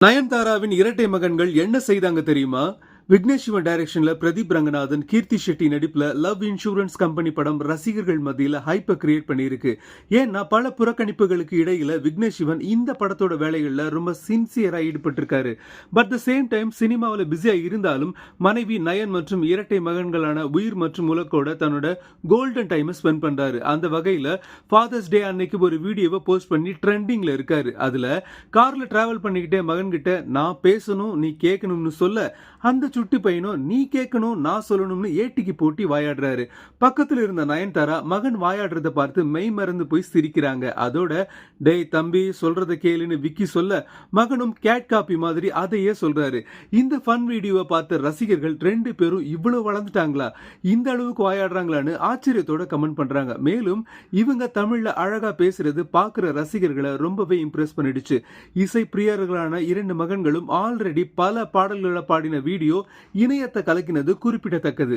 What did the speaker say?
நயன்தாராவின் இரட்டை மகன்கள் என்ன செய்தாங்க தெரியுமா? விக்னேஷ் சிவன் டைரக்ஷன்ல பிரதீப் ரங்கநாதன், கீர்த்தி ஷெட்டி நடிப்புல லவ் இன்சூரன்ஸ் கம்பெனி படம் ரசிகர்கள் மத்தியில ஹைப்பை கிரியேட் பண்ணியிருக்கு. ஏன்னா பல புறக்கணிப்புகளுக்கு இடையில விக்னேஷ் சிவன் இந்த படத்தோட வேலைகள்ல ரொம்ப சின்சியரா ஈடுபட்டிருக்காரு. பட் த சேம் டைம் சினிமாவில் பிஸியா இருந்தாலும் மனைவி நயன் மற்றும் இரட்டை மகன்களான உயிர் மற்றும் உலக்கோட தன்னோட கோல்டன் டைமை ஸ்பெண்ட் பண்றாரு. அந்த வகையில ஃபாதர்ஸ் டே அன்னைக்கு ஒரு வீடியோவை போஸ்ட் பண்ணி ட்ரெண்டிங்ல இருக்காரு. அதுல கார்ல டிராவல் பண்ணிக்கிட்டே மகன்கிட்ட நான் பேசணும் நீ கேட்கணும்னு சொல்ல அந்த சுட்டி பையனும் நீ கேட்கணும் நான் சொல்லணும்னு ஏட்டிக்கு போட்டி வாயாடுறாரு. பக்கத்துல இருந்த நயன்தாரா மகன் வாயாடுறத பார்த்து மெய் மறந்து போய் சிரிக்கிறாங்க. அதோட டேய் தம்பி சொல்றத கேளுன்னு விக்கி சொல்ல மகனும் கேட் காப்பி மாதிரி அதையே சொல்றாரு. இந்த ஃபன் வீடியோவை பார்த்த ரசிகர்கள் ரெண்டு பேரும் இவ்வளவு வளர்ந்துட்டாங்களா, இந்த அளவுக்கு வாயாடுறாங்களான்னு ஆச்சரியத்தோட கமெண்ட் பண்றாங்க. மேலும் இவங்க தமிழ்ல அழகா பேசுறது பாக்குற ரசிகர்களை ரொம்பவே இம்ப்ரெஸ் பண்ணிடுச்சு. இசை பிரியர்களான இரண்டு மகன்களும் ஆல்ரெடி பல பாடல்களை பாடின வீடியோ இணையத்தை கலக்கினது குறிப்பிடத்தக்கது.